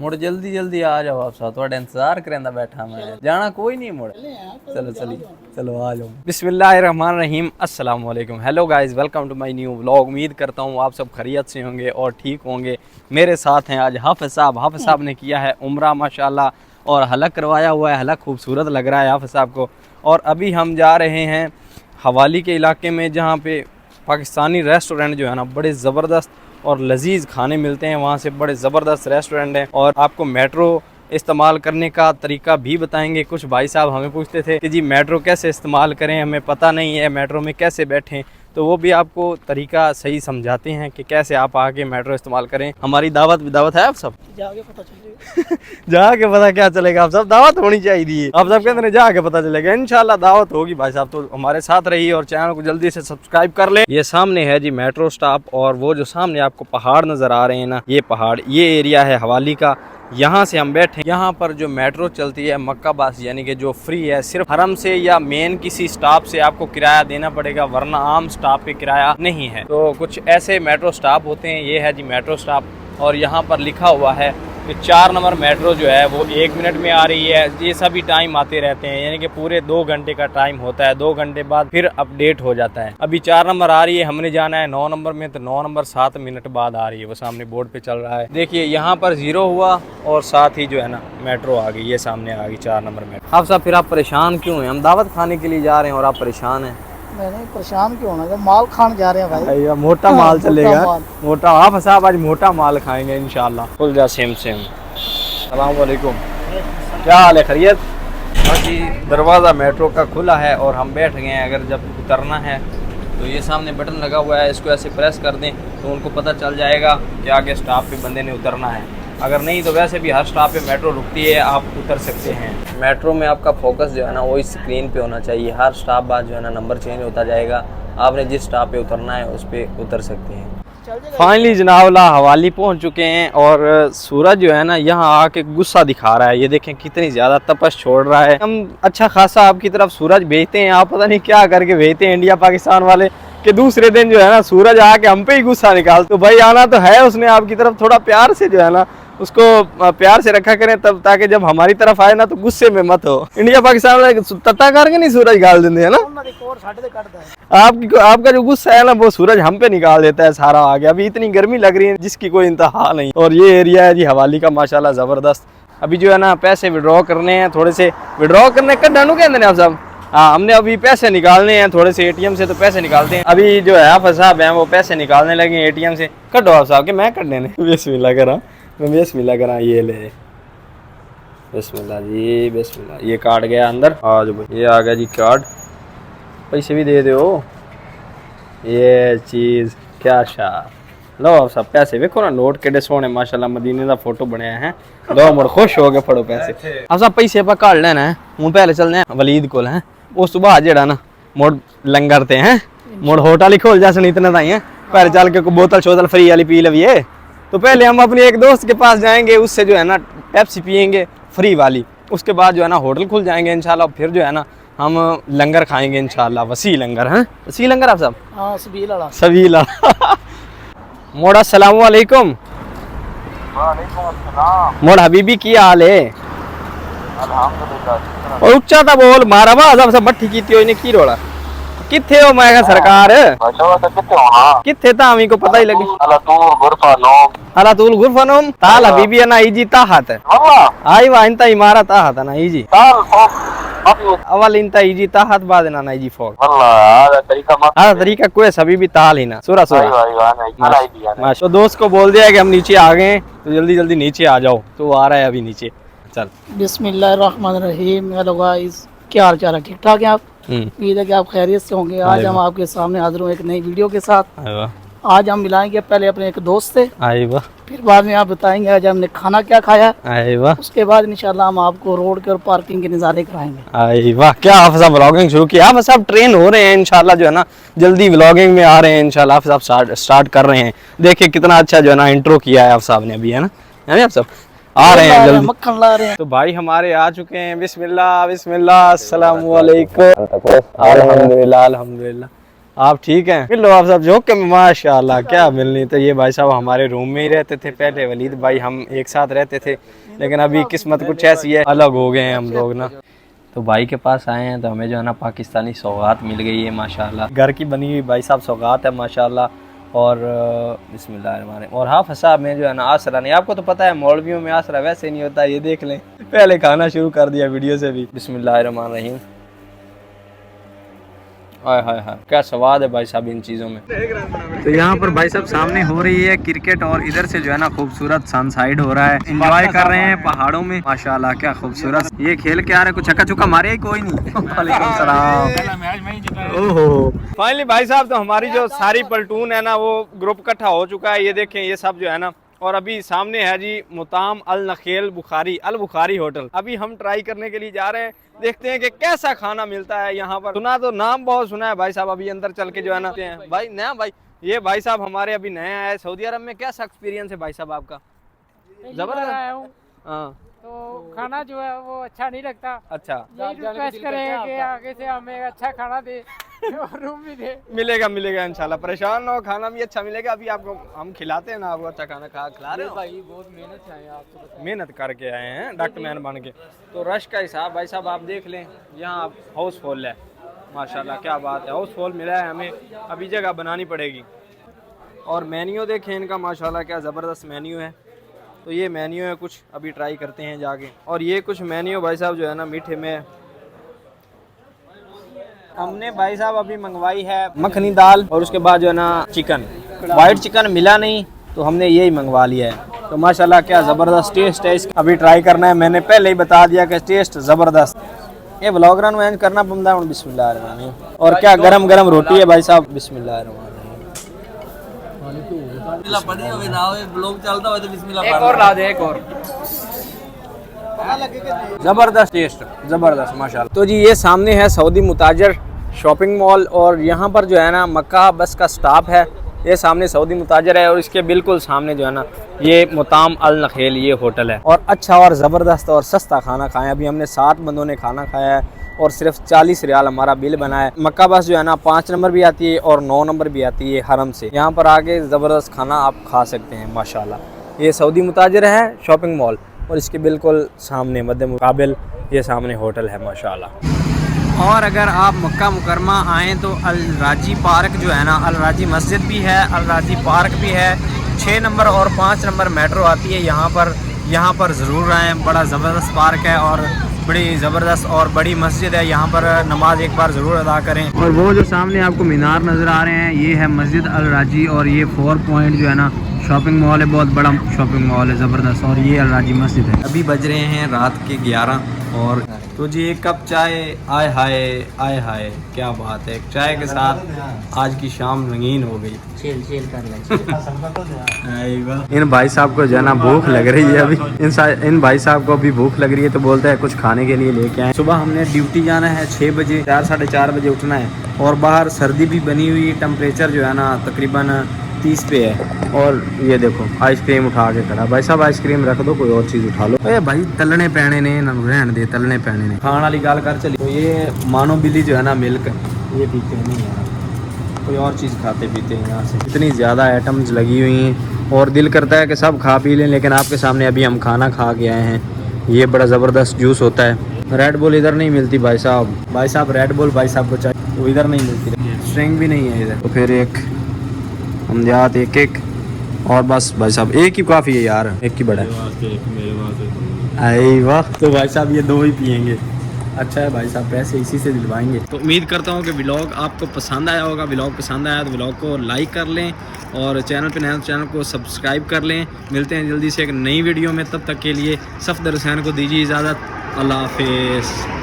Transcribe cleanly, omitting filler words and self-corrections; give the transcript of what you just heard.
मुड़ जल्दी जल्दी आ जाओ आप साथ, थोड़ा इंतजार करेंदा बैठा मैं, जाना कोई नहीं मुड़। चलो चलिए, चलो आ जाओ। बिस्मिल्लाहिर्रहमानिर्रहीम, अस्सलाम वालेकुम। Hello guys, welcome to my new vlog. उम्मीद करता हूँ आप सब खैरियत से होंगे और ठीक होंगे। मेरे साथ हैं आज हाफिज़ साहब। हाफिज़ साहब ने किया है उम्रा माशाल्लाह, और हलक करवाया हुआ है। हलक खूबसूरत लग रहा है हाफिज़ साहब को। और अभी हम जा रहे हैं हवाली के इलाके में, जहाँ पे पाकिस्तानी रेस्टोरेंट जो है ना, बड़े ज़बरदस्त और लजीज खाने मिलते हैं। वहाँ से बड़े ज़बरदस्त रेस्टोरेंट हैं और आपको मेट्रो इस्तेमाल करने का तरीका भी बताएंगे। कुछ भाई साहब हमें पूछते थे कि जी मेट्रो कैसे इस्तेमाल करें, हमें पता नहीं है मेट्रो में कैसे बैठें, तो वो भी आपको तरीका सही समझाते हैं कि कैसे आप आके मेट्रो इस्तेमाल करें। हमारी दावत है आप सब जाके पता चलेगा। जाके पता क्या चलेगा, आप सब दावत होनी चाहिए। आप सब कहते हैं जाके पता चलेगा, इंशाल्लाह दावत होगी भाई साहब। तो हमारे साथ रहिए और चैनल को जल्दी से सब्सक्राइब कर ले। ये सामने है जी मेट्रो स्टॉप, और वो जो सामने आपको पहाड़ नजर आ रहे हैं ना, ये पहाड़, ये एरिया है हवाली का। यहाँ से हम बैठे, यहाँ पर जो मेट्रो चलती है मक्का बस, यानी कि जो फ्री है, सिर्फ हरम से या मेन किसी स्टॉप से आपको किराया देना पड़ेगा, वरना आम स्टॉप पे किराया नहीं है। तो कुछ ऐसे मेट्रो स्टॉप होते हैं। ये है जी मेट्रो स्टॉप, और यहाँ पर लिखा हुआ है कि 4 नंबर मेट्रो जो है वो 1 मिनट में आ रही है। ये सभी टाइम आते रहते हैं, यानी कि पूरे 2 घंटे का टाइम होता है। 2 घंटे बाद फिर अपडेट हो जाता है। अभी 4 नंबर आ रही है, हमने जाना है 9 नंबर में, तो 9 नंबर 7 मिनट बाद आ रही है। वो सामने बोर्ड पे चल रहा है, देखिए यहाँ पर 0 हुआ और साथ ही जो है ना मेट्रो आ गई, ये सामने आ गई 4 नंबर मेट्रो। आप साहब फिर आप परेशान क्यों हैं? हम दावत खाने के लिए जा रहे हैं और आप परेशान हैं। मैंने परेशान क्यों होना, जब माल खान जा रहे हैं भाई। मोटा माल चलेगा, मोटा। आप साहब आज मोटा माल खाएंगे इंशाल्लाह। खुल जा सेम। सलाम वालेकुम, क्या हाल है, खैरियत? हाँ जी, दरवाज़ा मेट्रो का खुला है और हम बैठ गए हैं। अगर जब उतरना है तो ये सामने बटन लगा हुआ है, इसको ऐसे प्रेस कर दें तो उनको पता चल जाएगा कि आगे स्टॉप पे बंदे ने उतरना है। अगर नहीं तो वैसे भी हर स्टॉप पे मेट्रो रुकती है, आप उतर सकते हैं। मेट्रो में आपका फोकस जो है ना वो इस स्क्रीन पे होना चाहिए। हर स्टॉप बाद जो है ना नंबर चेंज होता जाएगा, आपने जिस स्टॉप पे उतरना है उस पर उतर सकते हैं। फाइनली जनाबला हवाली पहुंच चुके हैं, और सूरज जो है ना यहाँ आके गुस्सा दिखा रहा है। ये देखें कितनी ज़्यादा तपश छोड़ रहा है। हम अच्छा खासा आपकी तरफ सूरज भेजते हैं, आप पता नहीं क्या करके भेजते हैं इंडिया पाकिस्तान वाले, कि दूसरे दिन जो है ना सूरज आके हम पे ही गुस्सा निकाल। तो भाई आना तो है उसने आपकी तरफ, थोड़ा प्यार से जो है ना उसको प्यार से रखा करें, तब ताकि जब हमारी तरफ आए ना तो गुस्से में मत हो। इंडिया पाकिस्तान वाले तत्ता करके नहीं सूरज गाल देते है ना। आपका जो गुस्सा है ना वो सूरज हम पे निकाल देता है सारा आगे। अभी इतनी गर्मी लग रही है जिसकी कोई इंतहा नहीं। और ये एरिया है जी हवाली का माशाल्लाह ज़बरदस्त। अभी जो है ना पैसे विड्रॉ करने हैं, थोड़े से विड्रॉ करने का डानू कहते हैं आप सब। हाँ, हमने अभी पैसे निकालने हैं थोड़े से एटीएम से, तो पैसे निकालते हैं। अभी जो है हाफिज़ साहब हैं वो पैसे निकालने लगे एटीएम से। कटो आप साहब के, मैं कटने बिस्मिल्लाह करा, बिस्मिल्लाह करा, ये ले बिस्मिल्लाह जी, बिस्मिल्लाह। ये कार्ड गया अंदर, आज ये आ गया जी कार्ड। पैसे भी दे दो, ये चीज़ क्या शाह। लो आप सब पैसे देखो ना, नोट केडे सोने माशाल्लाह, मदीने का फोटो बनाया है। लो मुड़ खुश हो गए, फड़ो पैसे। आप सब पैसे पर कार्ड लेना है, हूँ पहले चलने हैं वलीद को है। उस सुबह जेड़ा ना मुड़ लंगर ते हैं, मुड़ होटल ही खोल जा सुन इतने ताई है। पहले चल के बोतल शोतल फ्री वाली पी लविए। तो पहले हम अपने एक दोस्त के पास जाएंगे, उससे जो है ना पेप्सी पियेंगे फ्री वाली। उसके बाद जो है ना होटल खुल जाएंगे इंशाल्लाह, फिर जो है ना हम लंगर खाएंगे इंशाल्लाह। वसी लंगर है, वसी लंगर आप सब। हाँ, सबीला मोड़ अस्सलाम वालेकुम। मोड़ हबीबी की हाल है? अल्हम्दुलिल्लाह। और उच्चा था बोल, मारा आवाज सब बट्ठी कीती होई ने की रोला किथे हो? मैं सरकार किथे था हमी को पता ही लगे। अलातूल गुरफानोम ताल हबीबी ना इजी ताहत आई वा इंता इमारत ताहत ना इजी अवल इंता इजी ताहत बाद ना इजी फोक वल्लाह तरीका कोई सभी भी ताल ही ना सूरा सूरा। तो दोस्त को बोल दिया कि हम नीचे आ गए, तो जल्दी जल्दी नीचे आ जाओ। तो वो आ रहा है अभी नीचे। चल बिस्मिल्लाहिर्रहमानिर्रहीम। हेलो गाइस, क्या हाल चाल है? ठीक ठाक है आप? उम्मीद है कि आप खैरियत से होंगे। आज हम आपके सामने हाजिर हूँ एक नई वीडियो के साथ। आज हम मिलाएंगे पहले अपने एक दोस्त से, फिर बाद में आप बताएंगे आज हमने खाना क्या खाया। उसके बाद इंशाल्लाह हम आपको रोड के और पार्किंग के नज़ारे कराएंगे। वाह, क्या आप सब व्लॉगिंग शुरू किया? आप सब ट्रेन हो रहे हैं इंशाल्लाह, जो है ना जल्दी व्लॉगिंग में आ रहे हैं इंशाल्लाह। आप सब स्टार्ट कर रहे हैं। देखिए कितना अच्छा जो है ना इंट्रो किया है आप साहब ने अभी, है ना। आप सब आ रहे हैं जल्दी, मक्खन ला रहे हैं। तो भाई हमारे आ चुके हैं। बिस्मिल्लाह बिस्मिल्लाह, अस्सलाम वालेकुम। अल्हम्दुलिल्लाह अल्हम्दुलिल्लाह। आप ठीक हैं? मिल लो आप सब जो के माशाल्लाह क्या मिलनी। तो ये भाई साहब हमारे रूम में ही रहते थे पहले, वलीद भाई हम एक साथ रहते थे, लेकिन अभी किस्मत कुछ ऐसी है, अलग हो गए हैं हम लोग ना। तो भाई के पास आए हैं तो हमें जो है ना पाकिस्तानी सौगात मिल गई है माशाल्लाह, घर की बनी हुई भाई साहब सौगात है माशाल्लाह। और बिस्मिल्लाह। और हाँ फसा में जो है ना आसरा नहीं, आपको तो पता है मौलवियों में आसरा वैसे नहीं होता, ये देख लें पहले खाना शुरू कर दिया वीडियो से भी। बिस्मिल्लाहिर्रहमानिर्रहीम। हाय हाय हाय क्या स्वाद है भाई साहब इन चीज़ों में। तो यहाँ पर भाई साहब सामने हो रही है क्रिकेट, और इधर से जो है ना खूबसूरत सनसाइड हो रहा है, एंजॉय कर रहे हैं पहाड़ों में माशाल्लाह क्या खूबसूरत। ये खेल के आ रहे, कुछ चक्का चुक्का मारे कोई नहीं। वालेकुम सलाम। ओहो फाइनली भाई साहब तो हमारी जो सारी पलटून है ना वो ग्रुप इकट्ठा हो चुका है, ये देखें ये सब जो है ना। और अभी सामने है जी मुताम अल नखेल अल बुखारी होटल, अभी हम ट्राई करने के लिए जा रहे हैं, देखते हैं कि कैसा खाना मिलता है यहाँ पर। सुना तो नाम बहुत सुना है भाई साहब, अभी अंदर चल के जो है ना भाई नया भाई ये भाई साहब हमारे अभी नए आए सऊदी अरब में, कैसा एक्सपीरियंस है भाई साहब आपका? जबरदस्त। हाँ तो खाना जो है वो अच्छा नहीं लगता। अच्छा रिक्वेस्ट करेंगे कि आगे से हमें अच्छा खाना दे और रूम भी दे। मिलेगा इंशाल्लाह, परेशान ना हो, खाना भी अच्छा मिलेगा। अभी आपको हम खिलाते हैं ना, आपको अच्छा खाना खिला रहे हो भाई, बहुत मेहनत से आए आप तो। मेहनत करके आए हैं डॉक्टर मैन बन के। तो रश का हिसाब भाई साहब आप देख लें, यहाँ हाउसफुल है माशाल्लाह क्या बात है, हाउसफुल मिला है हमें, अभी जगह बनानी पड़ेगी। और मेन्यू देखें इनका माशाल्लाह क्या ज़बरदस्त मेन्यू है। तो ये मेन्यू है कुछ, अभी ट्राई करते हैं जाके। और ये कुछ मेन्यू भाई साहब जो है ना मीठे में हमने भाई साहब अभी मंगवाई है मखनी दाल, और उसके बाद जो है ना चिकन, वाइट चिकन मिला नहीं तो हमने यही मंगवा लिया है। तो माशाल्लाह क्या ज़बरदस्त टेस्ट है इसका, अभी ट्राई करना है। मैंने पहले ही बता दिया कि टेस्ट ज़बरदस्त। ये ब्लॉगर में करना पड़ता है। बिस्मिल्लाह। और क्या गरम गरम रोटी है भाई साहब। बिस्मिल्लाह। एक और ला दे, एक और। ज़बरदस्त टेस्ट, ज़बरदस्त माशाल्लाह। तो जी ये सामने है सऊदी मुताजर शॉपिंग मॉल, और यहाँ पर जो है ना मक्का बस का स्टॉप है। ये सामने सऊदी मुताजर है और इसके बिल्कुल सामने जो है ना ये मुताम अल नखेल ये होटल है। और अच्छा और ज़बरदस्त और सस्ता खाना खाएं। अभी हमने 7 बंदों ने खाना खाया है और सिर्फ 40 रियाल हमारा बिल बना है। मक्का बस जो है ना 5 नंबर भी आती है और 9 नंबर भी आती है हरम से। यहाँ पर आके ज़बरदस्त खाना आप खा सकते हैं माशाल्लाह। ये सऊदी मुताजर है शॉपिंग मॉल, और इसके बिल्कुल सामने मद्दे मुकाबिल ये सामने होटल है माशाल्लाह। और अगर आप मक्का मुकरमा आएँ तो अल राजी पार्क जो है ना, अल राजी मस्जिद भी है, अल राजी पार्क भी है। 6 नंबर और 5 नंबर मेट्रो आती है यहाँ पर ज़रूर आएँ। बड़ा ज़बरदस्त पार्क है और बड़ी ज़बरदस्त और बड़ी मस्जिद है, यहाँ पर नमाज एक बार ज़रूर अदा करें। और वो जो सामने आपको मीनार नज़र आ रहे हैं ये है मस्जिद अल राजी, और ये 4 पॉइंट जो है ना शॉपिंग मॉल है, बहुत बड़ा शॉपिंग मॉल है ज़बरदस्त। और ये अल राजी मस्जिद है। अभी बज रहे हैं रात के 11 और तो जी एक कप चाय, आय हाय क्या बात है, चाय के साथ आज की शाम रंगीन हो गई। चेल कर ले। इन भाई साहब को जो है ना भूख लग रही है अभी, इन भाई साहब को अभी भूख लग रही है तो बोलते हैं कुछ खाने के लिए लेके आए। सुबह हमने ड्यूटी जाना है 6 बजे, 4 साढ़े 4 बजे उठना है, और बाहर सर्दी भी बनी हुई है, टेम्परेचर जो है ना तकरीबन 30 पे है। और ये देखो आइसक्रीम उठा के खड़ा। भाई साहब आइसक्रीम रख दो, कोई और चीज़ उठा लो। ए भाई तलने पैने ने रहने दे, तलने पैने ने खाने वाली गाल कर चली। तो ये मानो बिल्ली जो है ना मिल्क ये पीते नहीं है, कोई और चीज़ खाते पीते हैं यहाँ से। इतनी ज़्यादा आइटम्स लगी हुई हैं और दिल करता है कि सब खा पी लें, लेकिन आपके सामने अभी हम खाना खा के आए हैं। ये बड़ा ज़बरदस्त जूस होता है। रेड बुल इधर नहीं मिलती भाई साहब रेड बुल भाई साहब को चाहिए, वो इधर नहीं मिलती। स्ट्रिंग भी नहीं है इधर। तो फिर एक हम जात एक और बस भाई साहब एक ही काफ़ी है यार, एक ही बड़ा है। आई वाह। तो भाई साहब ये 2 ही पियेंगे। अच्छा है भाई साहब, पैसे इसी से दिलवाएंगे। तो उम्मीद करता हूँ कि व्लॉग आपको पसंद आया होगा। व्लॉग पसंद आया तो व्लॉग को लाइक कर लें और चैनल पे नया चैनल को सब्सक्राइब कर लें। मिलते हैं जल्दी से एक नई वीडियो में, तब तक के लिए सफदर हुसैन को दीजिए इजाज़त। अल्लाह हाफिज़।